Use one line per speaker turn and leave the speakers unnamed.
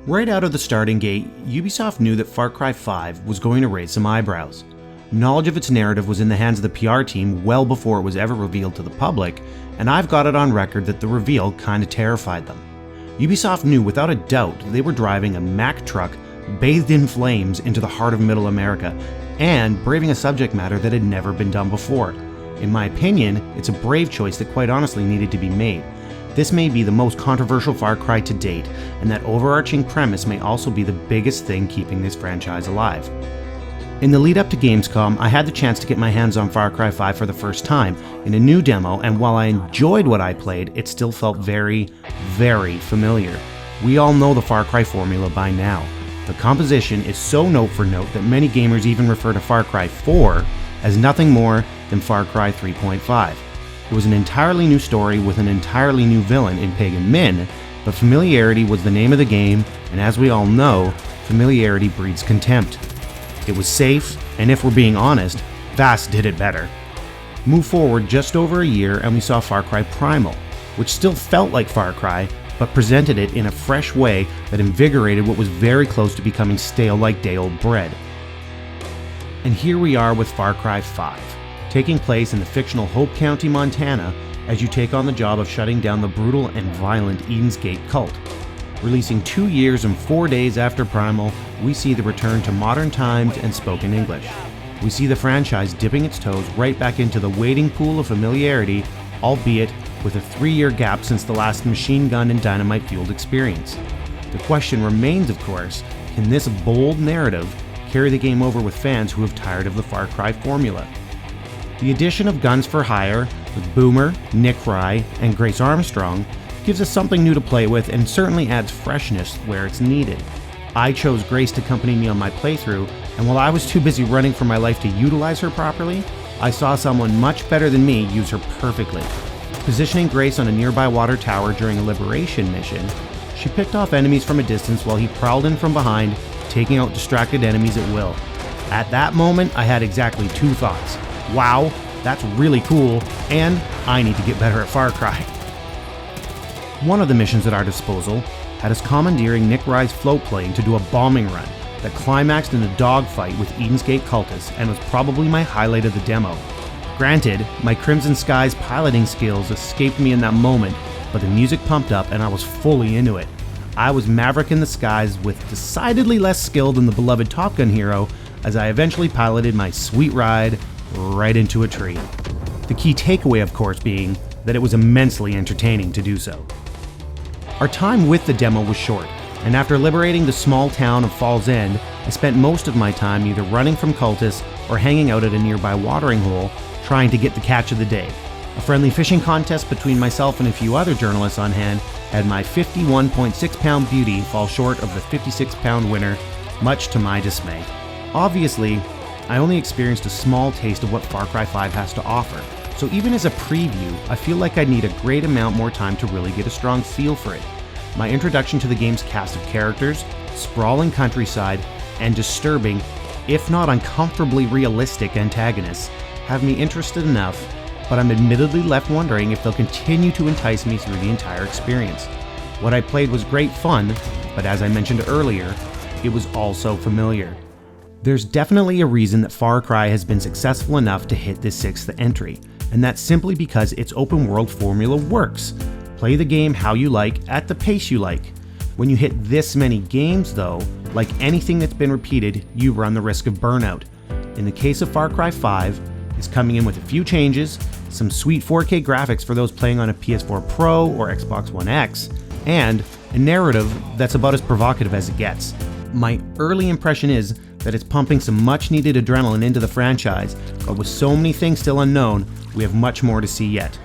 Right out of the starting gate, Ubisoft knew that Far Cry 5 was going to raise some eyebrows. Knowledge of its narrative was in the hands of the PR team well before it was ever revealed to the public, and I've got it on record that the reveal kinda terrified them. Ubisoft knew without a doubt they were driving a Mack truck bathed in flames into the heart of Middle America, and braving a subject matter that had never been done before. In my opinion, it's a brave choice that quite honestly needed to be made. This may be the most controversial Far Cry to date, and that overarching premise may also be the biggest thing keeping this franchise alive. In the lead up to Gamescom, I had the chance to get my hands on Far Cry 5 for the first time in a new demo, and while I enjoyed what I played, it still felt very, very familiar. We all know the Far Cry formula by now. The composition is so note for note that many gamers even refer to Far Cry 4 as nothing more than Far Cry 3.5. It was an entirely new story with an entirely new villain in Pagan Min, but familiarity was the name of the game, and as we all know, familiarity breeds contempt. It was safe, and if we're being honest, Vast did it better. Move forward just over a year and we saw Far Cry Primal, which still felt like Far Cry, but presented it in a fresh way that invigorated what was very close to becoming stale like day-old bread. And here we are with Far Cry 5. Taking place in the fictional Hope County, Montana, as you take on the job of shutting down the brutal and violent Eden's Gate cult. Releasing 2 years and 4 days after Primal, we see the return to modern times and spoken English. We see the franchise dipping its toes right back into the wading pool of familiarity, albeit with a 3-year gap since the last machine gun and dynamite-fueled experience. The question remains, of course, can this bold narrative carry the game over with fans who have tired of the Far Cry formula? The addition of Guns for Hire with Boomer, Nick Rye, and Grace Armstrong gives us something new to play with and certainly adds freshness where it's needed. I chose Grace to accompany me on my playthrough, and while I was too busy running for my life to utilize her properly, I saw someone much better than me use her perfectly. Positioning Grace on a nearby water tower during a liberation mission, she picked off enemies from a distance while he prowled in from behind, taking out distracted enemies at will. At that moment, I had exactly 2 thoughts. Wow, that's really cool, and I need to get better at Far Cry. One of the missions at our disposal had us commandeering Nick Rye's float plane to do a bombing run that climaxed in a dogfight with Eden's Gate cultists and was probably my highlight of the demo. Granted, my Crimson Skies piloting skills escaped me in that moment, but the music pumped up and I was fully into it. I was Maverick in the skies with decidedly less skill than the beloved Top Gun hero as I eventually piloted my sweet ride right into a tree. The key takeaway, of course, being that it was immensely entertaining to do so. Our time with the demo was short, and after liberating the small town of Falls End, I spent most of my time either running from cultists or hanging out at a nearby watering hole trying to get the catch of the day. A friendly fishing contest between myself and a few other journalists on hand had my 51.6-pound beauty fall short of the 56-pound winner, much to my dismay. Obviously, I only experienced a small taste of what Far Cry 5 has to offer, so even as a preview, I feel like I'd need a great amount more time to really get a strong feel for it. My introduction to the game's cast of characters, sprawling countryside, and disturbing, if not uncomfortably realistic antagonists, have me interested enough, but I'm admittedly left wondering if they'll continue to entice me through the entire experience. What I played was great fun, but as I mentioned earlier, it was also familiar. There's definitely a reason that Far Cry has been successful enough to hit this 6th entry, and that's simply because its open world formula works. Play the game how you like, at the pace you like. When you hit this many games though, like anything that's been repeated, you run the risk of burnout. In the case of Far Cry 5, it's coming in with a few changes, some sweet 4K graphics for those playing on a PS4 Pro or Xbox One X, and a narrative that's about as provocative as it gets. My early impression is that it's pumping some much needed adrenaline into the franchise, but with so many things still unknown, we have much more to see yet.